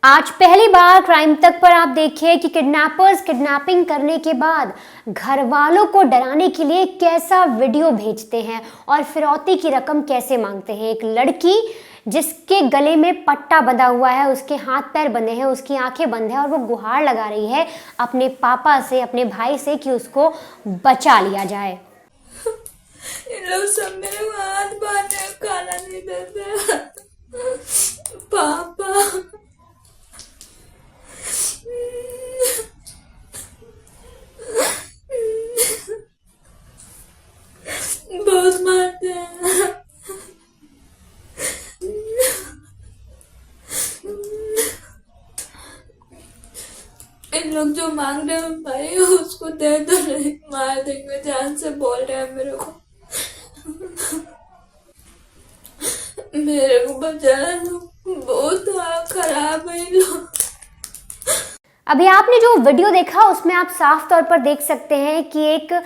आज पहली बार क्राइम तक पर आप देखिए कि किडनैपर्स किडनैपिंग करने के बाद घर वालों को डराने के लिए कैसा वीडियो भेजते हैं और फिरौती की रकम कैसे मांगते हैं। एक लड़की जिसके गले में पट्टा बंधा हुआ है, उसके हाथ पैर बंधे हैं, उसकी आंखें बंद हैं और वो गुहार लगा रही है अपने पापा से, अपने भाई से कि उसको बचा लिया जाए। इन लोग सब मेरे को हाथ बांधे, खाना नहीं देते। पापा बहुत मारते हैं। इन लोग जो मांग रहे हैं भाई उसको दे दो, नहीं मार देंगे, जान से बोल रहे हैं मेरे को। मेरे को बचा लो, बहुत खराब है इन लोग। अभी आपने जो वीडियो देखा उसमें आप साफ तौर पर देख सकते हैं कि एक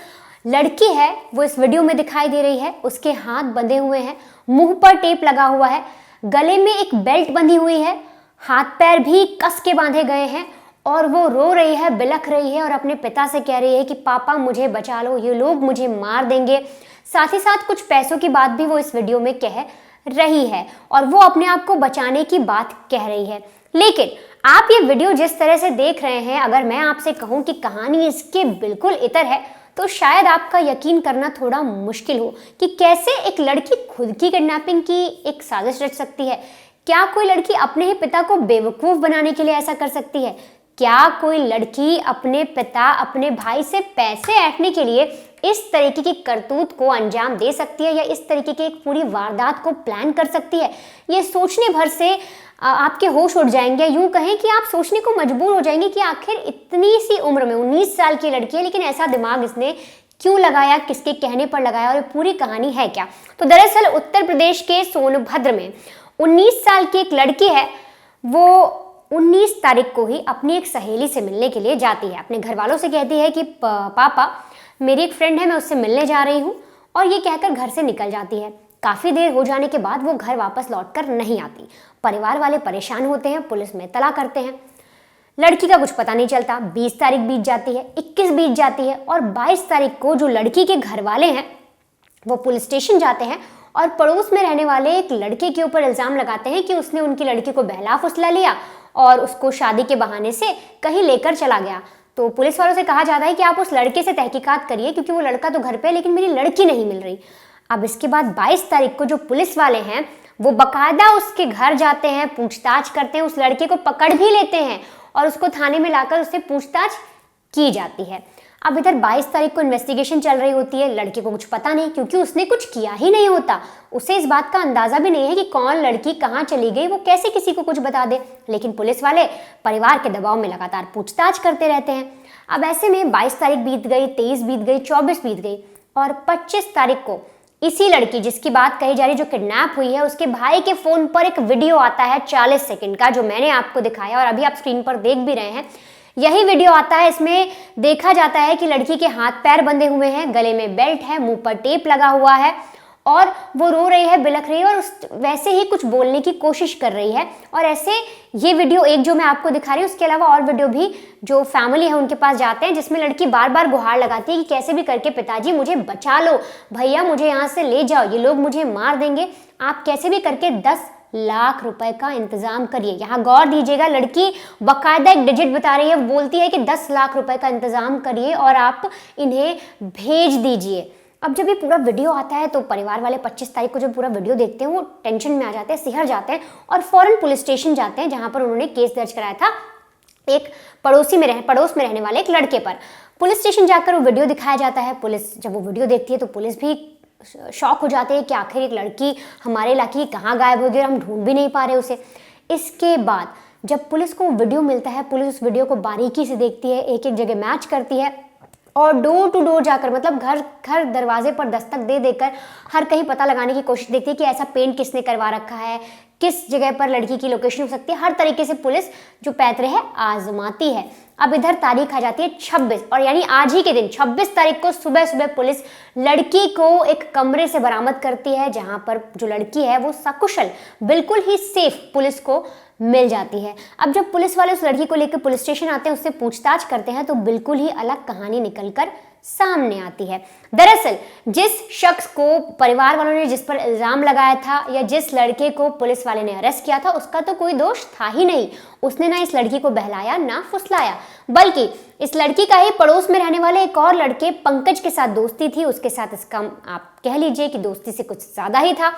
लड़की है, वो इस वीडियो में दिखाई दे रही है। उसके हाथ बंधे हुए हैं, मुंह पर टेप लगा हुआ है, गले में एक बेल्ट बंधी हुई है, हाथ पैर भी कस के बांधे गए हैं और वो रो रही है, बिलख रही है और अपने पिता से कह रही है कि पापा मुझे बचा लो, ये लोग मुझे मार देंगे। साथ ही साथ कुछ पैसों की बात भी वो इस वीडियो में कह रही है और वो अपने आप को बचाने की बात कह रही है। लेकिन आप ये वीडियो जिस तरह से देख रहे हैं, अगर मैं आपसे कहूं कि कहानी इसके बिल्कुल इतर है तो शायद आपका यकीन करना थोड़ा मुश्किल हो कि कैसे एक लड़की खुद की किडनैपिंग की एक साजिश रच सकती है। क्या कोई लड़की अपने ही पिता को बेवकूफ बनाने के लिए ऐसा कर सकती है? क्या कोई लड़की अपने पिता, अपने भाई से पैसे ऐंठने के लिए इस तरीके की करतूत को अंजाम दे सकती है या इस तरीके की एक पूरी वारदात को प्लान कर सकती है? ये सोचने भर से आपके होश उड़ जाएंगे। यूं कहें कि आप सोचने को मजबूर हो जाएंगे कि आखिर इतनी सी उम्र में 19 साल की लड़की है, लेकिन ऐसा दिमाग इसने क्यों लगाया, किसके कहने पर लगाया और ये पूरी कहानी है क्या? तो दरअसल उत्तर प्रदेश के सोनभद्र में 19 साल की एक लड़की है। वो 19 तारीख को ही अपनी एक सहेली से मिलने के लिए जाती है। अपने घर वालों से कहती है कि पापा मेरी एक फ्रेंड है, मैं उससे मिलने जा रही हूँ, और ये कहकर घर से निकल जाती है। काफ़ी देर हो जाने के बाद वो घर वापस लौटकर नहीं आती। परिवार वाले परेशान होते हैं, पुलिस में इत्तला करते हैं। लड़की का कुछ पता नहीं चलता। 20 तारीख बीत जाती है, 21 बीत जाती है और 22 तारीख को जो लड़की के घर वाले हैं वो पुलिस स्टेशन जाते हैं और पड़ोस में रहने वाले एक लड़के के ऊपर इल्ज़ाम लगाते हैं कि उसने उनकी लड़की को बहला फुसला लिया और उसको शादी के बहाने से कहीं लेकर चला गया। तो पुलिस वालों से कहा जाता है कि आप उस लड़के से तहकीकात करिए क्योंकि वो लड़का तो घर पे है लेकिन मेरी लड़की नहीं मिल रही। अब इसके बाद 22 तारीख को जो पुलिस वाले हैं वो बकायदा उसके घर जाते हैं, पूछताछ करते हैं, उस लड़के को पकड़ भी लेते हैं और उसको थाने में लाकर उससे पूछताछ की जाती है। अब इधर 22 तारीख को इन्वेस्टिगेशन चल रही होती है। लड़के को कुछ पता नहीं क्योंकि उसने कुछ किया ही नहीं होता। उसे इस बात का अंदाजा भी नहीं है कि कौन लड़की कहाँ चली गई, वो कैसे किसी को कुछ बता दे। लेकिन पुलिस वाले परिवार के दबाव में लगातार पूछताछ करते रहते हैं। अब ऐसे में 22 तारीख बीत गई, 23 बीत गई, 24 बीत गई और 25 तारीख को इसी लड़की जिसकी बात कही जा रही, जो किडनैप हुई है, उसके भाई के फोन पर एक वीडियो आता है 40 सेकंड का, जो मैंने आपको दिखाया और अभी आप स्क्रीन पर देख भी रहे हैं। यही वीडियो आता है। इसमें देखा जाता है कि लड़की के हाथ पैर बंधे हुए हैं, गले में बेल्ट है, मुंह पर टेप लगा हुआ है और वो रो रही है, बिलख रही है और वैसे ही कुछ बोलने की कोशिश कर रही है। और ऐसे ये वीडियो एक जो मैं आपको दिखा रही हूँ, उसके अलावा और वीडियो भी जो फैमिली है उनके पास जाते हैं, जिसमें लड़की बार बार गुहार लगाती है कि कैसे भी करके पिताजी मुझे बचा लो, भैया मुझे यहाँ से ले जाओ, ये लोग मुझे मार देंगे, आप कैसे भी करके 10 लाख रुपए का इंतजाम करिए। यहाँ गौर दीजिएगा, लड़की बकायदा एक डिजिट बता रही है, बोलती है कि 10 लाख रुपए का इंतजाम करिए और आप इन्हें भेज दीजिए। अब जब ये पूरा वीडियो आता है तो परिवार वाले 25 तारीख को जब पूरा वीडियो देखते हैं वो टेंशन में आ जाते हैं, सिहर जाते हैं और फौरन पुलिस स्टेशन जाते हैं जहां पर उन्होंने केस दर्ज कराया था एक पड़ोस में रहने वाले एक लड़के पर। पुलिस स्टेशन जाकर वो वीडियो दिखाया जाता है। पुलिस जब वो वीडियो देखती है तो पुलिस भी शॉक हो जाते हैं कि आखिर एक लड़की हमारे इलाके की कहाँ गायब हो गई और हम ढूंढ भी नहीं पा रहे उसे। इसके बाद जब पुलिस को वीडियो मिलता है, पुलिस उस वीडियो को बारीकी से देखती है, एक एक जगह मैच करती है और डोर टू डोर जाकर, मतलब घर घर दरवाजे पर दस्तक दे देकर हर कहीं पता लगाने की कोशिश देखती है कि ऐसा पेंट किसने करवा रखा है, किस जगह पर लड़की की लोकेशन हो सकती है। हर तरीके से पुलिस जो पैतरे है आजमाती है। अब इधर तारीख आ जाती है 26 और यानी आज ही के दिन 26 तारीख को सुबह सुबह पुलिस लड़की को एक कमरे से बरामद करती है, जहां पर जो लड़की है वो सकुशल बिल्कुल ही सेफ पुलिस को मिल जाती है। अब जब पुलिस वाले उस लड़की को लेकर पुलिस स्टेशन आते हैं, उससे पूछताछ करते हैं, तो बिल्कुल ही अलग कहानी निकलकर सामने आती है। दरअसल जिस शख्स को परिवार वालों ने जिस पर इल्जाम लगाया था या जिस लड़के को पुलिस वाले ने अरेस्ट किया था, उसका तो कोई दोष था ही नहीं। उसने ना इस लड़की को बहलाया ना फुसलाया, बल्कि इस लड़की का ही पड़ोस में रहने वाले एक और लड़के पंकज के साथ दोस्ती थी। उसके साथ इसका आप कह लीजिए कि दोस्ती से कुछ ज्यादा ही था,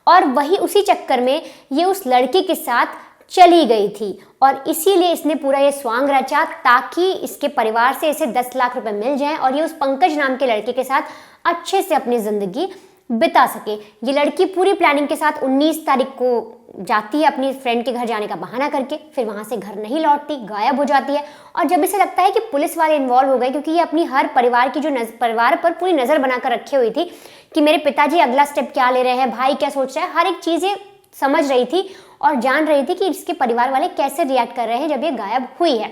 और वही उसी चक्कर में ये उस लड़की के साथ चली गई थी और इसीलिए इसने पूरा ये स्वांग रचा ताकि इसके परिवार से इसे 10 लाख रुपए मिल जाएं और ये उस पंकज नाम के लड़के के साथ अच्छे से अपनी जिंदगी बिता सके। ये लड़की पूरी प्लानिंग के साथ 19 तारीख को जाती है अपनी फ्रेंड के घर जाने का बहाना करके, फिर वहां से घर नहीं लौटती, गायब हो जाती है। और जब इसे लगता है कि पुलिस वाले इन्वॉल्व हो गए, क्योंकि ये अपनी हर परिवार की जो परिवार पर पूरी नजर बनाकर रखी हुई थी कि मेरे पिताजी अगला स्टेप क्या ले रहे हैं, भाई क्या सोच रहा है, हर एक चीज ये समझ रही थी और जान रही थी कि इसके परिवार वाले कैसे रिएक्ट कर रहे हैं जब ये गायब हुई है।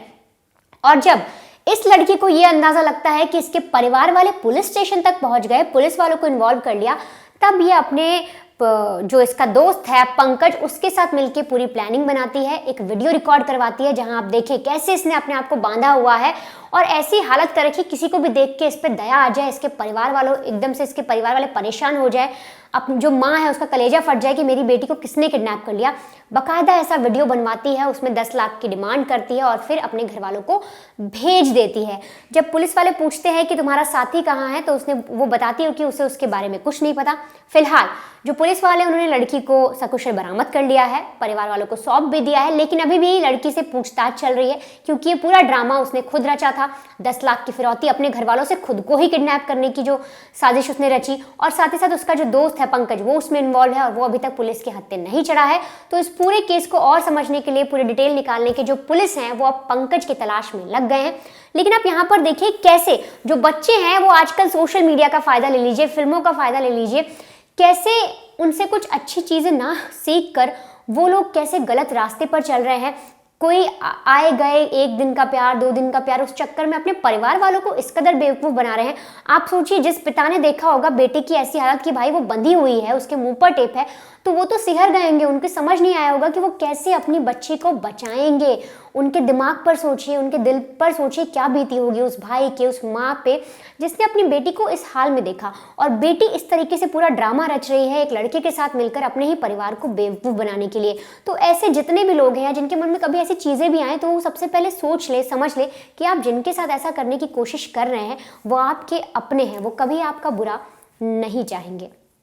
और जब इस लड़की को ये अंदाजा लगता है कि इसके परिवार वाले पुलिस स्टेशन तक पहुंच गए, पुलिस वालों को इन्वॉल्व कर लिया, तब ये अपने जो इसका दोस्त है पंकज, उसके साथ मिलकर पूरी प्लानिंग बनाती है, एक वीडियो रिकॉर्ड करवाती है जहां आप देखें कैसे इसने अपने आप को बांधा हुआ है और ऐसी हालत कर रखी किसी को भी देख के इस पर दया आ जाए, इसके परिवार वालों एकदम से इसके परिवार वाले परेशान हो जाए, अब जो माँ है उसका कलेजा फट जाए कि मेरी बेटी को किसने किडनैप कर लिया। बाकायदा ऐसा वीडियो बनवाती है, उसमें 10 लाख की डिमांड करती है और फिर अपने घर वालों को भेज देती है। जब पुलिस वाले पूछते हैं कि तुम्हारा साथी कहाँ है, तो वो बताती है कि उसे उसके बारे में कुछ नहीं पता। फिलहाल जो पुलिस वाले उन्होंने लड़की को सकुशल बरामद कर लिया है, परिवार वालों को सौंप भी दिया है, लेकिन अभी भी लड़की से पूछताछ चल रही है क्योंकि ये पूरा ड्रामा उसने खुद रचा था। 10 लाख की फिरौती अपने घर वालों से खुद को ही किडनैप करने की जो साजिश उसने रची, और साथ ही साथ उसका जो दोस्त है पंकज वो उसमें इन्वॉल्व है और वो अभी तक पुलिस के हत्थे नहीं चढ़ा है। तो इस पूरे केस को और समझने के लिए, पूरी डिटेल निकालने के जो पुलिस हैं वो अब पंकज की तलाश में लग गए हैं। लेकिन आप यहाँ पर देखिए कैसे जो बच्चे हैं वो आजकल सोशल मीडिया का फायदा ले लीजिए, फिल्मों का फायदा ले लीजिए, कैसे उनसे कुछ अच्छी चीजें ना सीख कर वो लोग कैसे गलत रास्ते पर चल रहे हैं। कोई आए गए 1 दिन का प्यार, 2 दिन का प्यार, उस चक्कर में अपने परिवार वालों को इस कदर बेवकूफ बना रहे हैं। आप सोचिए, जिस पिता ने देखा होगा बेटे की ऐसी हालत कि भाई वो बंधी हुई है, उसके मुंह पर टेप है, तो वो तो सिहर गएंगे, उनके समझ नहीं आया होगा कि वो कैसे अपनी बच्ची को बचाएंगे। उनके दिमाग पर सोचिए, उनके दिल पर सोचिए क्या बीती होगी उस भाई के, उस माँ पे जिसने अपनी बेटी को इस हाल में देखा। और बेटी इस तरीके से पूरा ड्रामा रच रही है एक लड़के के साथ मिलकर अपने ही परिवार को बेवकूफ़ बनाने के लिए। तो ऐसे जितने भी लोग हैं जिनके मन में कभी ऐसी चीज़ें भी आए, तो वो सबसे पहले सोच ले, समझ ले कि आप जिनके साथ ऐसा करने की कोशिश कर रहे हैं वो आपके अपने हैं, वो कभी आपका बुरा नहीं चाहेंगे।